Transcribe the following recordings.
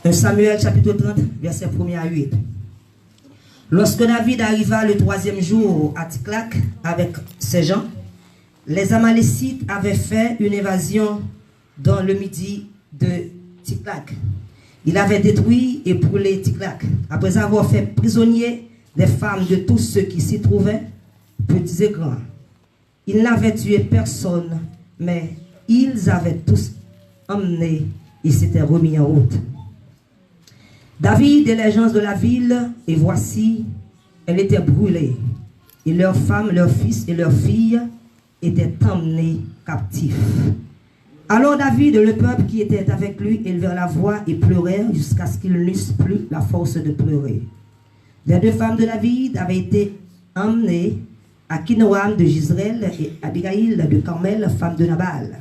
1 Samuel chapitre 30, verset 1er à 8. Lorsque David arriva le 3e jour à Ticlac avec ses gens, les Amalécites avaient fait une évasion dans le midi de Ticlac. Il avait détruit et brûlé Ticlac. Après avoir fait prisonnier des femmes de tous ceux qui s'y trouvaient, petits et grands. Il n'avait tué personne, mais ils avaient tous emmené et s'étaient remis en route. David et les gens de la ville, et voici, elle était brûlée, et leurs femmes, leurs fils et leurs filles étaient emmenés captifs. Alors David et le peuple qui était avec lui élevèrent la voix et pleurèrent jusqu'à ce qu'ils n'eussent plus la force de pleurer. Les 2 femmes de David avaient été emmenées à Kinoam de Gisraël et Abigail de Carmel, femme de Nabal.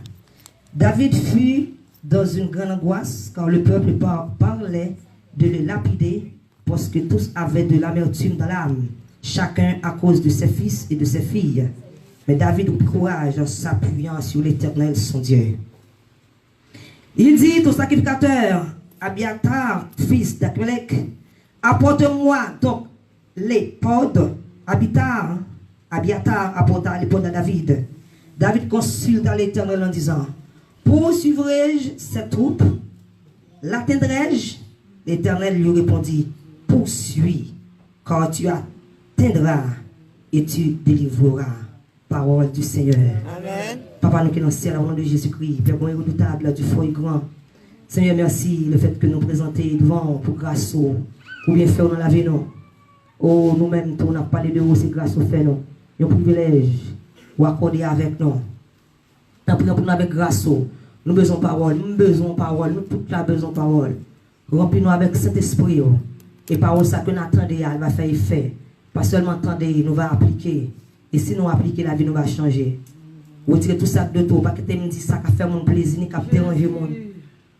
David fut dans une grande angoisse car le peuple parlait de le lapider parce que tous avaient de l'amertume dans l'âme, chacun à cause de ses fils et de ses filles. Mais David eut courage en s'appuyant sur l'Éternel son Dieu. Il dit au sacrificateur Abiatar, fils d'Ahimelech, apporte-moi donc l'éphod. Abiatar apporta l'éphod à David. David consulta l'Éternel en disant, poursuivrai-je cette troupe? L'atteindrai-je? L'Éternel lui répondit, poursuis, car tu atteindras et tu délivreras. Parole du Seigneur. Amen. Papa, nous qui nous ciel, au nom de Jésus-Christ, Père bon et redoutable, du fort et grand. Seigneur, merci le fait que nous présentons devant pour grâce ou bien faire dans la vie, nous. Oh, nous-mêmes, on a parlé de vous, c'est grâce au fait, nous. Un privilège, ou accorder avec nous. Tant pis, nous avec grâce, nous besoin de parole, nous besoin de parole, nous tous là besoin de parole. Remplis-nous avec cet esprit. Et parole, ça que nous attendons, elle va faire effet. Pas seulement attendre, nous va appliquer. Et si nous appliquons, la vie nous va changer. Retirez tout ça de toi, pas que tu me dis ça qui fait mon plaisir, ni qui dérange le monde.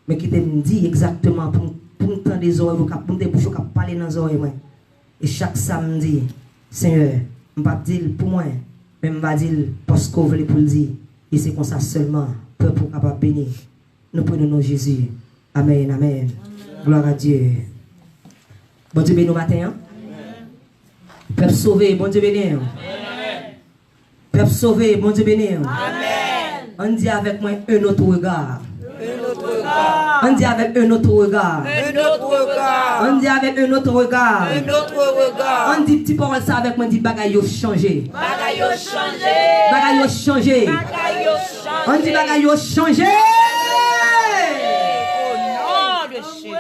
Mais qui te me dit exactement pour nous tendre des oreilles, pour nous boucher, pour parler dans les oreilles. Et chaque samedi, Seigneur, je ne vais pas dire pour moi, mais je vais dire parce qu'on veut pour le dire. Et c'est comme ça seulement, peuple capable de bénir. Nous prenons nos Jésus. Amen, amen. Gloire à Dieu. Bon Dieu béni au matin. Hein? Peuple sauvé, bon Dieu béni. Peuple sauvé, bon Dieu béni. Amen. On dit avec moi un autre regard. Un autre regard. On dit avec un autre regard. Un autre regard. On dit avec un autre regard. Un autre regard. On dit petit parole ça avec moi, dit bagaille yo changé. Bagaille yo changé. Bagaille yo changé. Bagaille yo changé. On dit bagaille yo changé. Au nom de Jésus.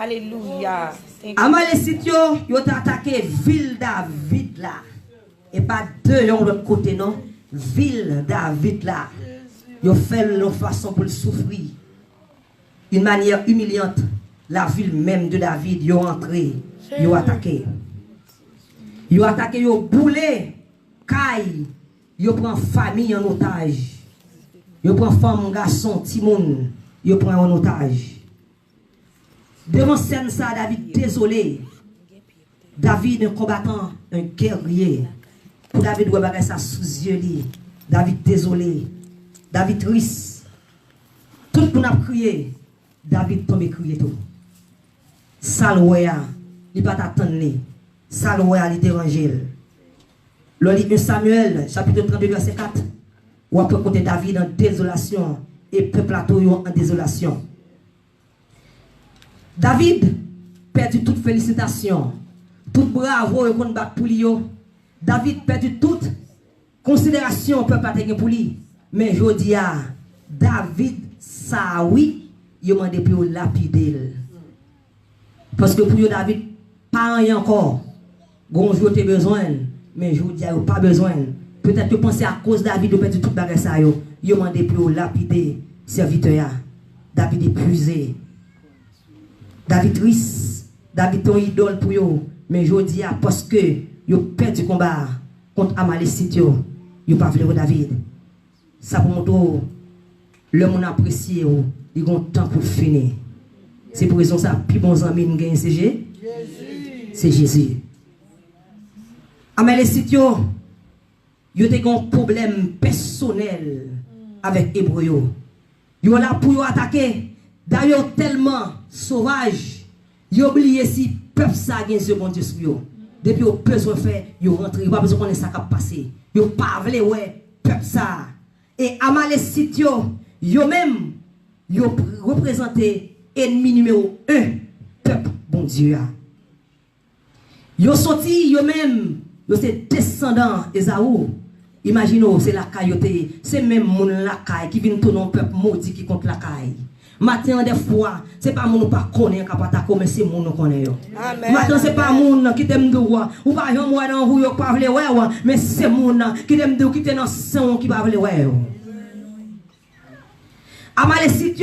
Alléluia. Amalécite yo t'a attaqué ville David là. Et pas de l'autre côté, non. Ville David là. Ils ont fait leur façon pour le souffrir. Une manière humiliante. La ville même de David, ils ont entré. Ils ont attaqué. Ils ont attaqué, ils ont boulé. Caille. Ils ont pris famille en otage. Ils ont pris femme, garçon, timoun. Ils ont pris en otage. Devant scène ça, David désolé. David un combattant, un guerrier. Pour David doit bagarre ça sous yeux li. David désolé. David triste. Tout le monde a crié. David tombe crié tout. Salwea, il pas t'attendre. Salwea il déranger. Le livre de Samuel, chapitre 32 verset 4. Ou après côté David en désolation et peuple à tout en désolation. David perdu toute félicitation, toute bravo et qu'on bat pour lui. David perdu toute considération peuple à pour lui. Mais je dis à David, ça oui, il m'a demandé pour lapider. Parce que pour David, pas rien encore. Gonjour t'es besoin, mais je dis à pas besoin. Peut-être que penser à cause de David, de perdu toute bagarre ça yo. Il m'a demandé pour lapider serviteur. David épuisé. David triste. David ton idole pour yo. Mais je dis à parce que yo perdu combat contre Amalécite yo pas voulu David. Ça pour montrer le monde apprécié il a un temps pour finir. C'est pour raison ça plus bon ami nous gagne c'est Jésus. C'est Jésus. Amalécite yo a un problème personnel avec Hébreu. Yo là pour yo attaquer. D'ailleurs tellement sauvage, ils oublient si peuple ça gagne ce bon Dieu sur eux. Depuis au besoin faire, ils rentrent, ils pas besoin connaître ça qui a passé. Ils pas veulent ouais peuple ça. Et Amalécite yo même yo représenté ennemi numéro 1 peuple bon Dieu. Yo sorti yo même yo c'est descendant Esaü. Imaginez c'est la caille c'est même mon la caille qui vient tourner un peuple maudit qui contre la caille. Matin des fois, c'est pas mon pas connaît capata mais c'est mon connaît yo. Matin c'est pas mon qui t'aime droit ou pas yon moi dans vous yo pas vle ouais mais c'est mon qui t'aime de qui t'es dans sang qui pas vle ouais. Amalécite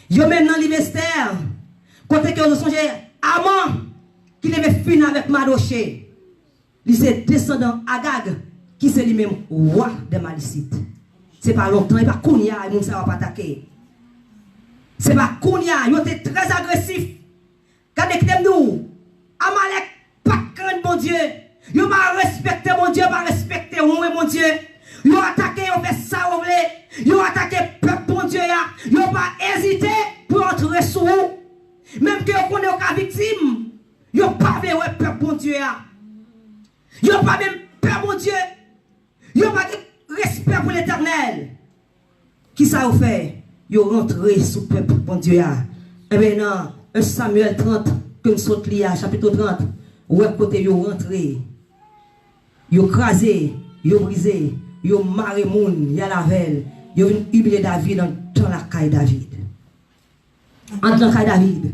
yo même dans l'Ivester côté que vous songez Aman qui devait finir avec Madoché. Il c'est descendant Agag qui c'est lui-même roi des Malécites. C'est pas longtemps, il pas Kounia, il ne va pas attaquer. C'est pas Kounia, il était très agressif. Quand nous, Amalek, pas craindre mon Dieu. Il pas respecté mon Dieu, pas respecté mon Dieu. Il a attaqué, il fait ça, il a attaqué peuple mon Dieu. Il n'a pas hésité pour entrer sous vous. Même que vous connaissez aucune victime, il n'a pas vu peuple mon Dieu. Il n'a pas même peur mon Dieu. Il n'a pas de respect pour l'éternel. Qui ça vous fait? Ils ont rentré sous le peuple, bon Dieu. Et maintenant, 1 Samuel 30, que nous sommes liés, chapitre 30, où est côté ils ont rentré. Ils ont crasé, ils ont brisé, ils ont marré moun, il y a la veille. Ils ont humilié David dans la caille David. Entre la caille David.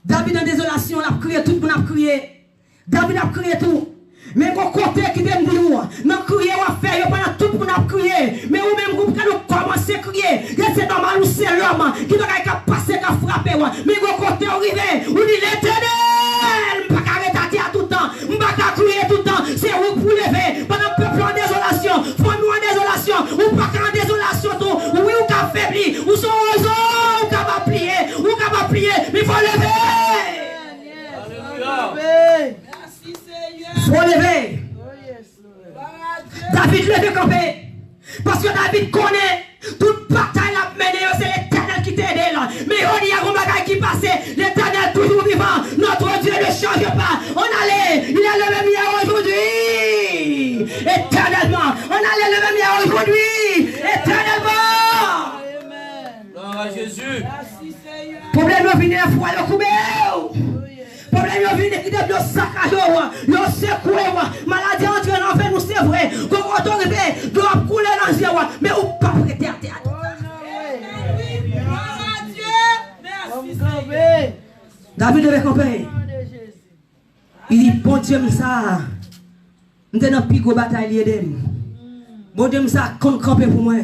David en désolation, il a crié, tout le monde a crié. David a crié tout. Mais mon côté qui t'aime dire, non crier ou faire, pendant tout le monde a crié. Mais ou même groupe qui nous commence à crier, c'est normal ou c'est l'homme qui doit passer, qui a frappé. Mais mon côté arrivé, ou dit l'éternel, je ne peux pas arrêter à tout le temps, je ne peux pas crier tout le temps, c'est vous pour lever. Pendant le peuple en désolation, faut-nous en désolation, ou pas en désolation, oui ou qu'à faiblir, ou son oiseau, ou qu'à pas plier, ou qu'à pas plier, mais il faut lever. Alléluia. Faut lever. David levé campé. Parce que David connaît toute bataille à mener, c'est l'éternel qui t'aide là. Mais on y a un bagage qui passe, l'éternel toujours vivant. Notre Dieu ne change pas. On allait, il est le même hier aujourd'hui. Éternellement. On allait le même hier aujourd'hui. Éternellement. Gloire à Jésus. Problème de venir à foi le coubé. Problème de venir qui donne le saccage, le secoué, maladie entre dans l'enfer, nous c'est vrai. Quand on arrive, doit couler dans les yeux, mais ou pas prêter à terre. David devait camper. Il dit, bon Dieu, ça, nous sommes dans la plus bataille. Bon Dieu, ça, qu'on camper pour moi.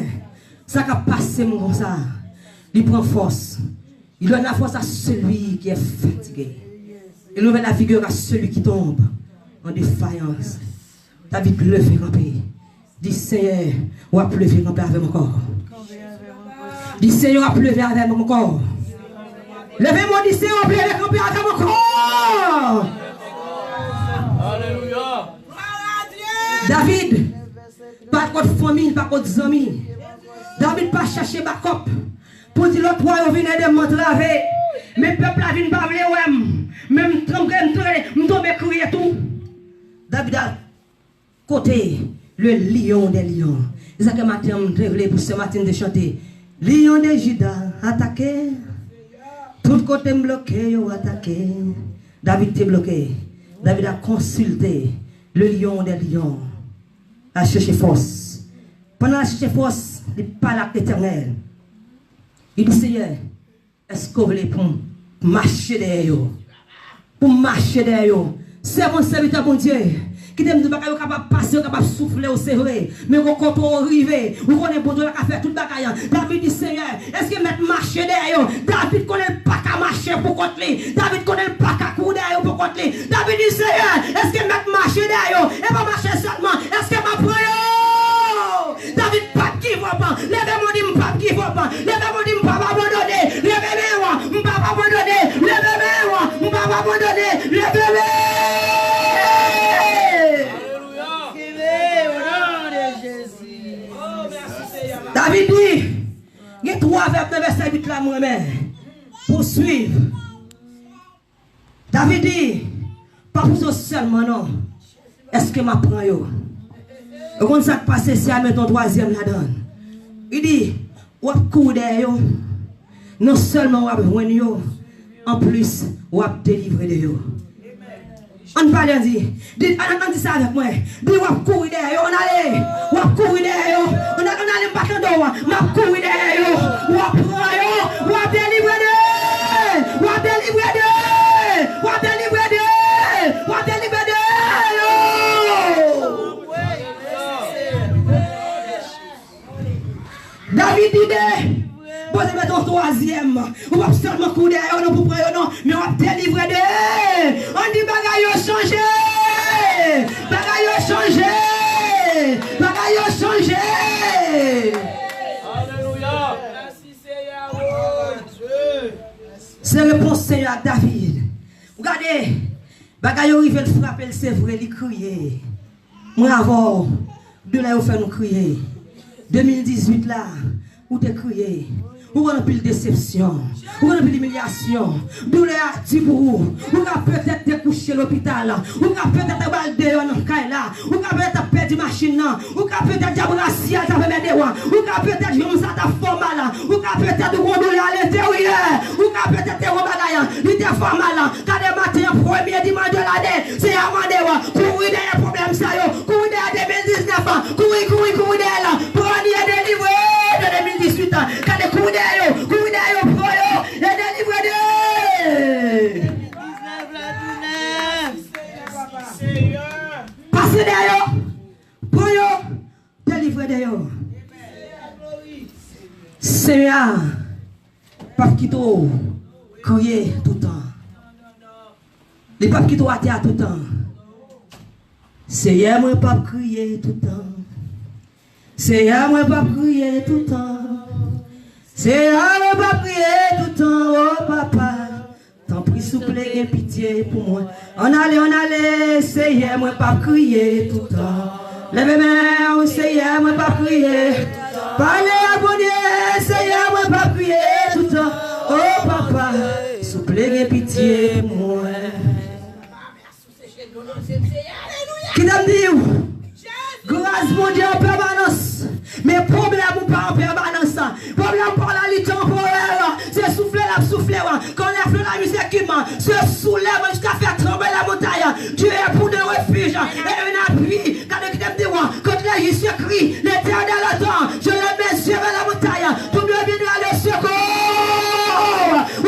Ça qui a passé, mon comme ça. Il prend force. Il donne la force à celui qui est fatigué. Il ouvre la figure à celui qui tombe en défaillance. David levé camper. Dis Seigneur, on va lever camper avec mon corps. Dis Seigneur, on va lever avec mon corps. Levez-moi, dis Seigneur, on va lever camper avec mon corps. Alléluia. David, pas contre famille, pas contre amis. David pas chercher backup. Pour dire l'autre roi, on vient de m'entraver. Mais le peuple a vu pas vle ouais. Même tremper, me tomber crier tout. David a côté le lion des lions. C'est ça que matin me révélé pour ce matin de chanter. Lion de Juda attaqué. Tout côté bloqué, yo attaqué. David t'est bloqué. David a consulté le lion des lions. A cherché force. Pendant la chercher force, il parle à l'Éternel. Il dit Seigneur, est-ce que vous voulez pour marcher derrière vous? Pour marcher derrière vous. C'est mon serviteur, mon Dieu. Qui t'aime de bagaille capable de passer, capable de souffler, c'est vrai. Mais quand on arrive, vous connaissez bon Dieu qui a fait toute bagaille. David dit Seigneur, est-ce que mettre marcher derrière vous? David connaît pas qu'à marcher pour contre lui. David connaît pas qu'à courir derrière pour contre lui. David dit Seigneur, est-ce que mettre marcher derrière vous? Et pas marcher seulement. Est-ce que ma prière? David pas qui va pas. Levez-moi dit pas qui va pas. Levez-moi dit pas abandonner. Levez-moi, pas abandonner. Levez-moi, pas abandonner. Levez-moi. David dit, il y a 3 verbes dans verset 8 là, moi-même. poursuivre. David dit, pas pour ça seulement, non. Est-ce que m'apprend yo? Et quand ça passe, c'est à mettre ton troisième là-dedans. Il dit, ou courir derrière yo. Non seulement ou joindre yo, en plus, ou délivrer de yo. On parle, on dit ça avec moi. Dis, ou courir derrière yo, on allait. Ou courir derrière yo, on allait pas t'en doigt. M'a courir derrière yo, ou prend yo, ou délivrer de. Ou délivrer de. Ou délivrer de. Ou délivrer de. David dit, posez ton troisième. On va seulement courir derrière, non pour prendre, non, mais on va délivrer de. On dit bagaille a changé. Bagaille a changé. Bagaille a changé. Alléluia. C'est réponse Seigneur à David. Regardez, bagaille arrive de frapper, c'est vrai, il crier. Moi avant, de là, il fait nous crier. 2018 là, où t'es crié, où on a plus de déception, où on a plus d'humiliation, d'où les actifs pour vous, où on a peut-être te coucher à l'hôpital, où on a peut-être balder dans le caille là, où on a peut-être perdu machine là, où on a peut-être diabrassi à ta mettre où on a peut-être joué ça ta forme là, où on a peut-être gondolé à l'intérieur, où on a peut-être rebagaille, il était forme là, quand les matins premier dimanche de l'année, c'est à Mandewa, courir derrière problème ça yo, courir derrière 2019, courir derrière là. Délivré de 2018 ans. Quand les coups d'ailleurs, pour eux, et délivré de. Passez d'ailleurs, pour eux, délivré d'ailleurs. Seigneur, pas qui t'ont crié tout le temps. Les papes qui t'ont attiré tout le temps. Seigneur, moi, pas crier tout le temps. Seigneur, moi pas prier tout le temps. Seigneur, moi pas prier tout le temps. Oh papa, t'en prie souple et pitié pour moi. On allait, Seigneur, moi pas prier tout le temps. Lève-moi, Seigneur, moi pas prier. Parlez à bon Dieu, Seigneur, moi pas prier tout le temps. Oh papa, souple et pitié pour moi. Qui t'a dit? Grâce mon Dieu en permanence. Mais problème ou pas en permanence. Problème par la lutte temporaire. C'est souffler la souffler. Quand on lève la musique équipement, se soulève jusqu'à faire trembler la montagne. Dieu est pour de refuge et un appui. Quand la justice crie, l'Éternel attend. Je le mets sur la montagne. Tout le monde viendra le secours.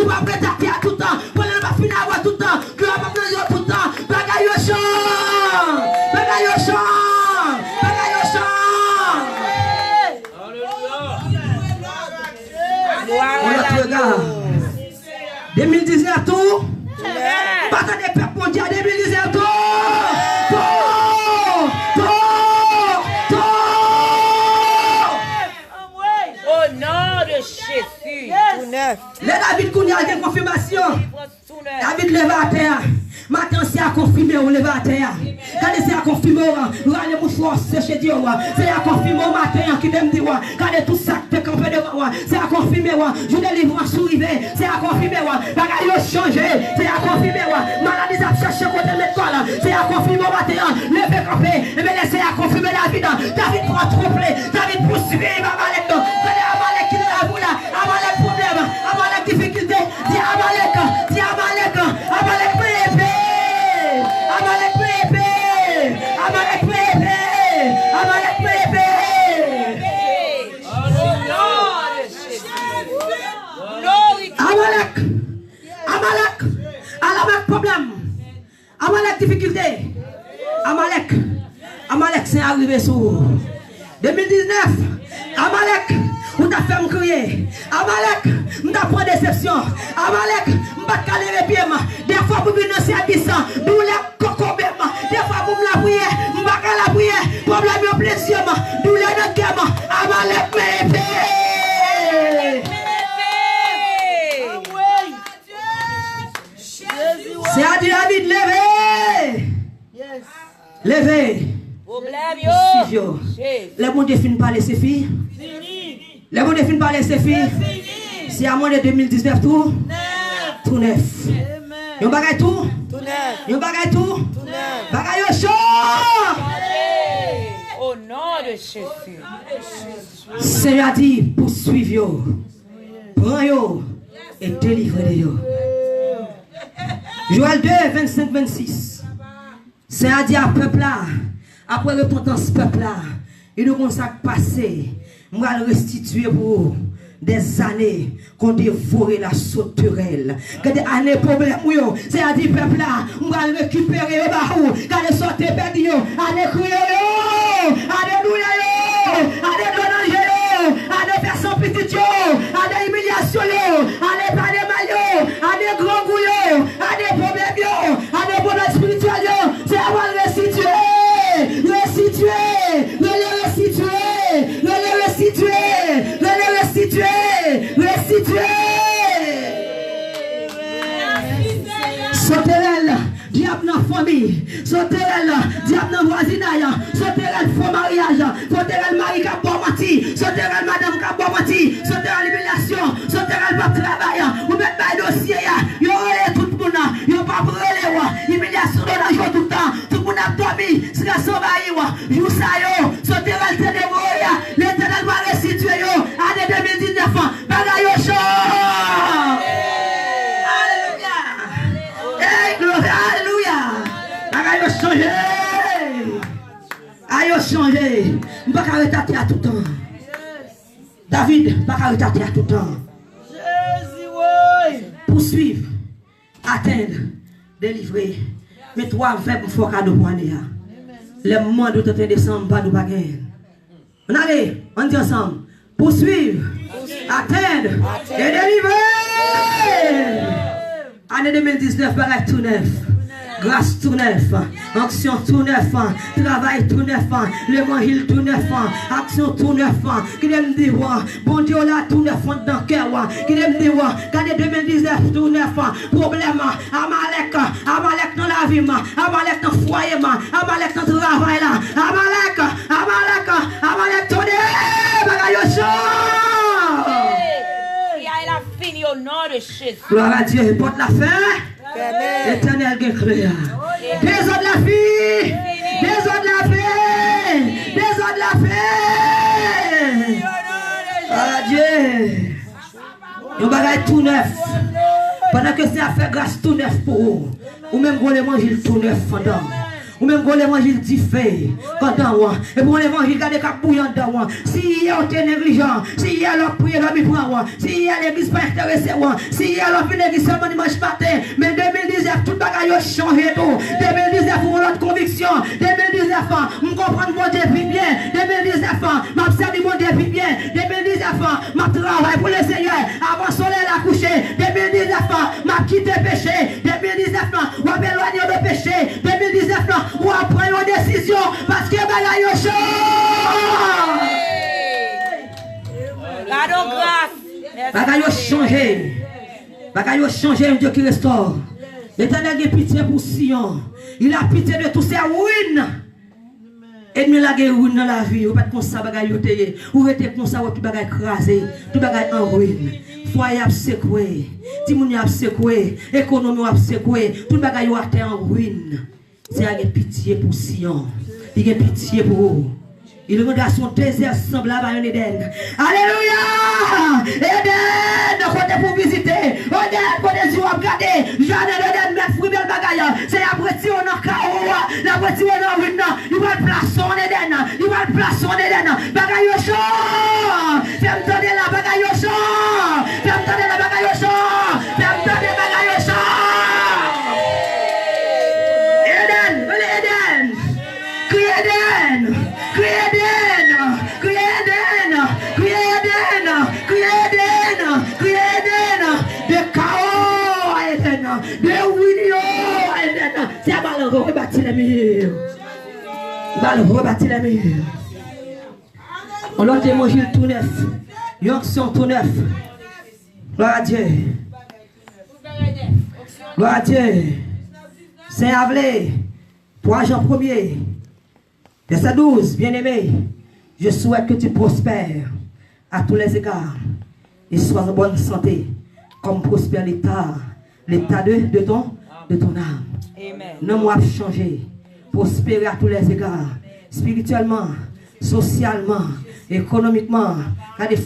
Ou pas prêter à tout le temps. Pour ne pas finir à tout le temps. Que la maman tout le temps. Bagaille au champ. Bagaille au champ. On regarde. 2019 tout. Pas de peuple mondial 2019 tout. Au nom de Jésus. Les David Kounia a une confirmation. David lève à terre. Maintenant c'est à confirmer, on lève à terre. Quand c'est à confirmer, on allez mouchoir sécher Dieu. C'est à confirmer au matin qui m'aime dire. Quand tout ça te campé devant, c'est à confirmer. Je délivre en sourivé. C'est à confirmer. Bagaille changé. C'est à confirmer. Maladie a cherché côté l'école. C'est à confirmer au matin. Levez campé. Et bien laissez à confirmer David. David prend trompler. David poursuivre Amalek. Amalek qui est là, Amalek problème. Amalek difficulté. Dis Amalek. Amalek épée. Amalek épée. Amalek épée. Amalek épée. Amalek problème. Amalek difficulté. Amalek c'est arrivé sur 2019. Amalek, on t'a fait me crier. Amalek, on t'a pris déception. Amalek, on va caler les pieds. Des fois, pour venir dans ces 10 ans, nous les cocobes. Des fois, pour me la prier, on va la prier. Problème au plaisir, nous les notre gamme. Amalek, mais c'est à David, levez. Levez. Problème, les bons Dieu finissent par laisser filles. Les bons Dieu finissent par laisser filles. C'est à moins de 2019 tout. tout neuf. Yon bagay tout? Tout neuf. Yon bagay tout? Tout neuf. Bagay yo chaud! Au nom de Jésus. Seigneur a dit, poursuivez yo. Prends yo et délivrez yo. Joël 2, 25-26. Seigneur a dit à peuple là, après repentance peuple là, il nous consacre passé, moi le restituer pour vous. Des années qu'on dévoré la sauterelle. Que des années problème yo. C'est à dire peuple là, on va récupérer au bahou. Quand les sauter perdu yo, allez crier yo. Alléluia yo. Allez donner yo. Allez faire son petit yo. Allez humiliation yo. Allez parler mal yo. Allez grand goût yo. Allez problème yo. Allez problème spirituel yo. C'est à moi de restituer. Restituer. Le restituer. Le restituer. Le restituer. Restituer. Sauterelle, diable dans la famille. Sauterelle, diable dans le voisinage. Sauterelle, faux mariage. Sauterelle, mari qui a bon menti. Sauterelle, madame qui a bon menti. Sauterelle, libération. Sauterelle, pas travail. Vous mettez pas dossier. Vous avez tout le monde. Vous n'avez pas brûlé. Humiliation dans la joie tout le temps. Tout le monde a dormi. C'est la sauvaille. Vous savez, sauterelle, c'est des mots. L'éternel va restituer. Année 2019. Bagaille au chaud. Alléluia. Hey, gloire. Alléluia. Bagaille au changé. Aïe au changé. Je ne vais pas arrêter à tout le temps. David, je ne vais pas arrêter à tout le temps. Poursuivre, atteindre, délivrer. Mais trois verbes faut cadeau pour année. Les moments de 31 décembre, pas de baguette. On allez, on dit ensemble. Poursuivre, atteindre et délivrer. Année 2019, bagaille tout neuf. Grâce tout neuf, action tout neuf, travail tout neuf, l'évangile tout neuf, action tout neuf, qui aime dire, bon Dieu là tout neuf dans le cœur, qui aime dire, année 2019 tout neuf, problème, Amalek dans la vie, Amalek dans le foyer, Amalek dans le travail, Amalek tout neuf, bagaille chaud. Il a fini au nom de Jésus. Gloire à Dieu, porte la fin. L'éternel est créé. Désordre la vie. Désordre la paix. Désordre la paix. Ah Dieu. Nous bagaille tout neuf. Pendant que c'est à faire grâce tout neuf pour vous. Ou même qu'on les mange tout neuf pendant. Ou même qu'on l'évangile dit fait, quand on et pour l'évangile, regardez qu'à bouillant dedans. Si hier on est négligent, si hier on prié, on a prend, si hier l'église pas intéressée, si hier on fait l'église seulement dimanche matin, mais 2019, tout bagaille a changé tout. 2019, on a notre conviction. 2019, on comprend mon Dieu plus bien. 2019, m'a servi mon Dieu plus bien. 2019, m'a travaillé pour le Seigneur. Avant le soleil a couché. 2019, m'a quitté péché. 2019, on m'a éloigné de péché. 2019, ou après une décision parce que bagaille au chaud. Pardon, grâce. Bagaille au changé. Bagaille au changé, Dieu qui restaure. L'Éternel a pitié pour Sion. Il a pitié de tous ces ruines. Et nous la ruine dans la vie. Vous pas comme ça bagaille au teye. Vous êtes comme ça tout bagaille écrasé, tout bagaille en ruine. Foyer a secoué, Timouni a secoué, économie a secoué, tout bagaille a été en ruine. C'est à pitié pour Sion. Il a pitié pour vous. Il regarde son désert semblable à un Éden. Alléluia! Éden, côté pour visiter. Éden, côté si vous regardez. Jardin d'Éden, mettre fruit belle bagaille. C'est après si on a chaos. La voiture on a ruine. Il va le placer en Éden. Il va le placer en Éden. Bagaille au chaud. Fais-me donner la bagaille au chaud. Fais-me donner la bagaille au chaud. Fais-me donner la bagaille au chaud. C'est à malheureux rebâtir les murs. Malheureux rebâtir les murs. On leur dit manger tout neuf. Yon tout neuf. Gloire à Dieu. Gloire à Dieu. Saint-Avelé. 3 Jean 1er. Verset 12. Bien-aimé. Je souhaite que tu prospères à tous les égards. Et sois en bonne santé. Comme prospère l'État l'état de ton âme. Amen. Non, moi, changer, prospérer à tous les égards, spirituellement, socialement, économiquement,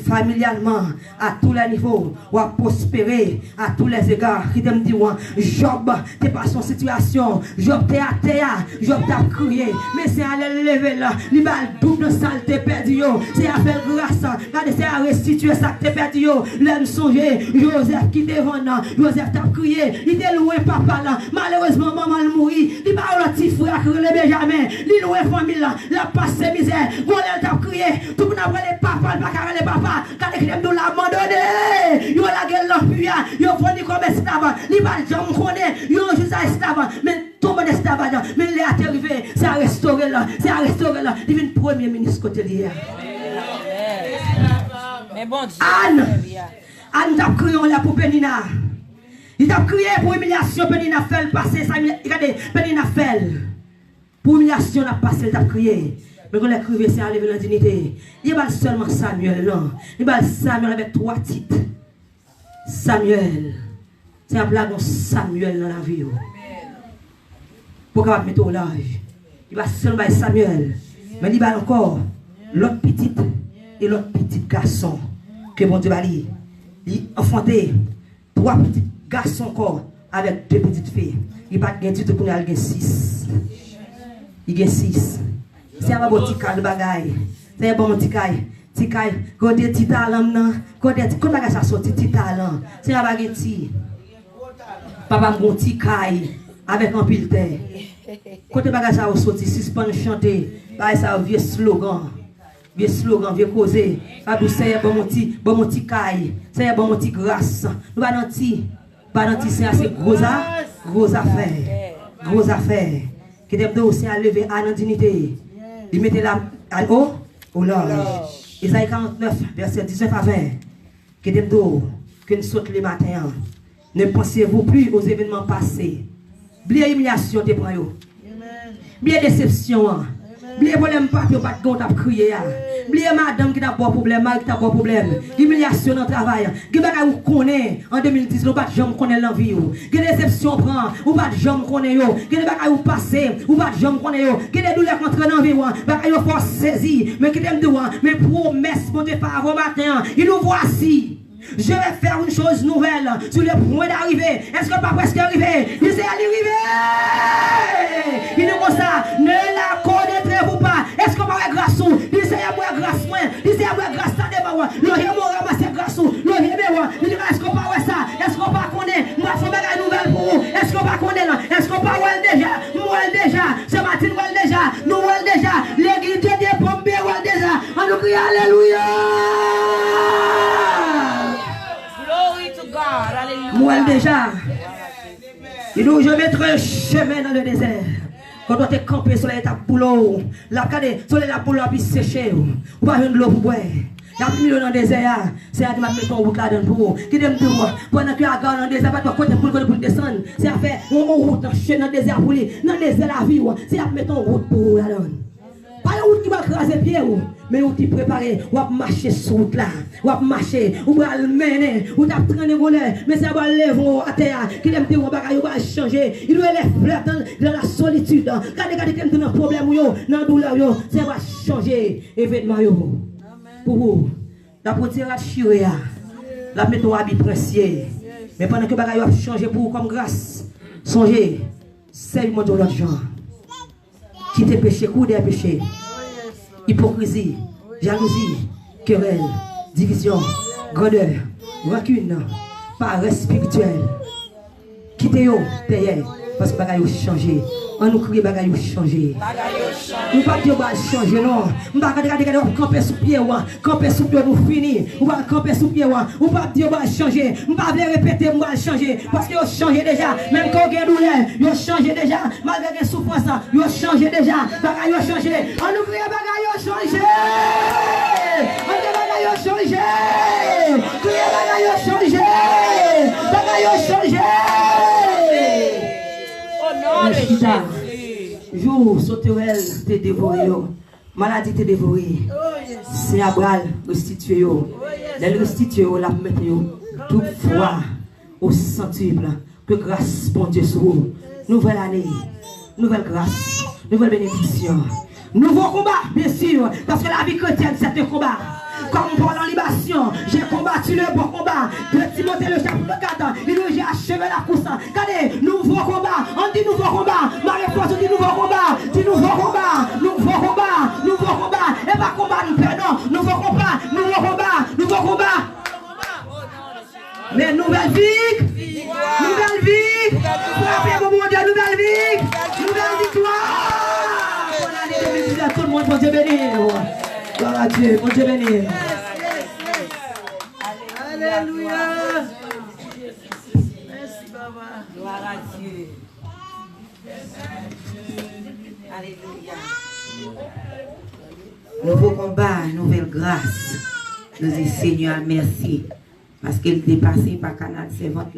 familialement, à tous les niveaux, ou à prospérer à tous les égards. Qui t'aime dire, Job, t'es pas son situation, Job t'es à terre, Job t'a crié, mais c'est à lever là, il va double saleté perdu, c'est à faire grâce, c'est à restituer ça que t'es perdu, l'aime songer, Joseph qui devant là, Joseph t'a crié, il est loin papa là, malheureusement maman le mourit, il va au petit frère que le Benjamin, il est loin famille là, la passe misère, voilà t'a crié, tout le monde a les papas, pas carré les papas, quand les crèmes nous l'abandonné, yo la gueule l'enfuya, yo fourni comme esclave, il va jamais connaître, yo juste esclave, mais tout le monde esclave, mais il est arrivé, c'est à restaurer là, il vient premier ministre côté lié. Mais bon Dieu. Anne t'a crié là pour Pénina. Il t'a crié pour humiliation, Pénina fait passer ça, regardez, Pénina fait. Pour humiliation, on a passé, il t'a crié. Mais quand l'écrivain s'est enlevé la dignité, il n'y a pas seulement Samuel, non. Il y a Samuel avec 3 titres. Samuel. C'est un blague Samuel dans la vie. Pour qu'on mettre au large. Il va seulement Samuel. Mais il va encore l'autre petit et l'autre petit garçon. Que bon Dieu va lire. Il a enfanté 3 petits garçons encore avec 2 petites filles. Il va gagner tout pour aller 6. Il gagne 6. C'est un bon petit cas de bagaille. C'est un bon petit cas. Petit cas, côté petit talent, côté bagaille ça sorti petit talent. C'est un baguette. Papa mon petit cas avec un pile terre. Côté bagaille ça sorti suspend chanter. Bah ça vieux slogan, vieux causer. Pas c'est un bon petit cas. C'est un bon petit grâce. Nous pas dans c'est assez gros affaire. Qui t'aime aussi à lever à la dignité. Il mettait la haut au large. Isaïe 49, verset 19 à 20. Qui t'aime que nous saute les matins. Ne pensez-vous plus aux événements passés. Bien humiliation te prend yo. Bien déception. Bien problème pas que pas de crier. Bien madame qui t'a pas problème, mari qui t'a pas problème. Humiliation dans le travail. Qui va vous connaître en 2010, ou pas de jambe connaît l'envie. Qui déception prend, ou pas de jambe connaît yo. Qui va vous passer, ou pas de jambe connaît yo. Qui des douleurs contre l'envie, va vous faire saisir. Mais qui t'aime de mais promesse mon Dieu par matin. Il nous voici. Je vais faire une chose nouvelle sur le point d'arriver. Est-ce que pas presque arrivé? Il s'est arrivé. Il nous dit ça. Ne la connaîtrez-vous pas? Est-ce que pas grâce? Il s'est à grâce moins. Il s'est à grâce ça devant. Le héros ramasse grâce. Le héros. Il dit est-ce qu'on pas ça? Est-ce qu'on pas connaît? Moi faut faire une nouvelle pour vous. Est-ce qu'on pas connaît là? Est-ce qu'on pas voit déjà? Moi déjà. Ce matin voit déjà. Nous voit déjà. L'église des pommes voit déjà. On nous crie alléluia. Moi déjà, il dit je mettrai un chemin dans le désert. Quand on est campé sur l'étape boulot, la boulot a pu sécher, ou pas de l'eau pour boire. Il y a plus dans le désert, c'est à dire mettre ton route là-dedans pour vous. Qui t'aime tout, pendant que la gare dans le désert, pas de côté pour descendre, c'est à faire une route dans le désert pour lui, dans le désert la vie, c'est à mettre ton route pour vous là-dedans. Pas une route qui va craser pied, mais vous qui préparez, vous allez marcher sur route là, vous allez marcher, vous allez mener, vous allez traîner voler, mais ça va lever à terre, qui aime dire, vous allez changer, il doit les fleurs dans la solitude, regardez qui aime dans le problème, dans la douleur, ça va changer événement. Pour vous, la potière à chier, la mettre au habit précieux, mais pendant que vous allez changer pour vous comme grâce, songez, c'est mon l'autre gens. Quitter péché, coup des péchés. Hypocrisie, jalousie, querelle, division, grandeur, rancune, paresse spirituelle. Quittez-vous, payez, parce que bagaille a changé. On nous crie bagaille a changé. Nous ne pas dire changer, non. Nous ne pas dire camper sous pied, camper sous pied, nous finir. Nous pas camper sous pied, nous pas dire changer. Nous pas répéter, nous va changer. Parce qu'ils ont changé déjà. Même quand il y a douleur, ils ont changé déjà. Malgré les souffrances, ils ont changé déjà. Bagaille a changé. On nous crie bagaille a changé. On dit bagaille a changé. Criez bagaille a changé. Bagaille a changé. Jour sauterelle te dévoré, maladie te dévoré, c'est à bras restitué, les restitué, la mettre tout froid au centuple, Que grâce, bon Dieu, sur vous. Nouvelle année, nouvelle grâce, nouvelle bénédiction. Nouveau combat, bien sûr, parce que la vie chrétienne, c'est un combat. Comme pour l'enlibation, j'ai combattu le bon combat. De Timothée le chapitre 4, il dit j'ai achevé la course. Regardez, nouveau combat, on dit nouveau combat. Marie-France, on dit nouveau combat. Dit nouveau combat, nouveau combat, nouveau combat. Et pas combat, nous perdons. Nouveau combat, nouveau combat, nouveau combat. Mais nouvelle vie, nouvelle vie. Frappez mon Dieu, nouvelle vie, nouvelle victoire. Bonne année 2019, tout le monde, mon Dieu béni. Gloire à Dieu, mon Dieu béni. Alléluia. Merci, Papa. Gloire à Dieu. Alléluia. Nouveau combat, nouvelle grâce. Nous disons Seigneur, merci. Parce qu'il est passé par canal servante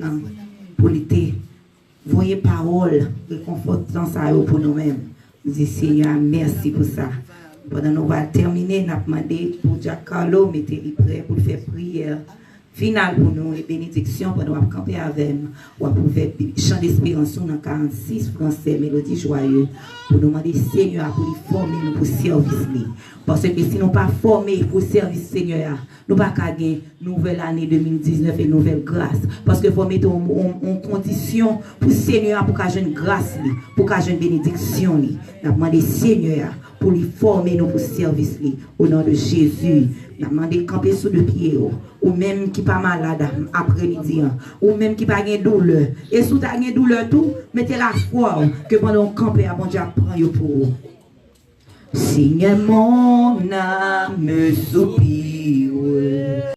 pour l'été. Voyez parole, réconfortant ça pour nous-mêmes. Nous disons Seigneur, merci pour ça. Pendant nous va terminer, nous avons demandé pour Jack Carlo, mettez-le prêt pour faire prière finale pour nous et bénédiction pendant nous camper avec nous. Ou pour faire chant d'espérance dans 46 français, mélodie joyeuse. Pour nous demander Seigneur pour former nous pour service. Parce que si nous ne pas formés pour service Seigneur, nous ne pouvons pas gagner nouvelle année 2019 et nouvelle grâce. Parce que faut mettre en condition pour Seigneur pour qu'il y ait une grâce, pour qu'il y ait une bénédiction. Nous demandons Seigneur pour lui former nous pour service. Au nom de Jésus, nous demandons de camper sous le pied. Ou même qui pas malade après-midi. Ou même qui pas de douleur. Et si vous avez une douleur tout, mettez la foi que pendant qu'on campe, bon Dieu prend pour vous. Seigneur, mon âme soupire.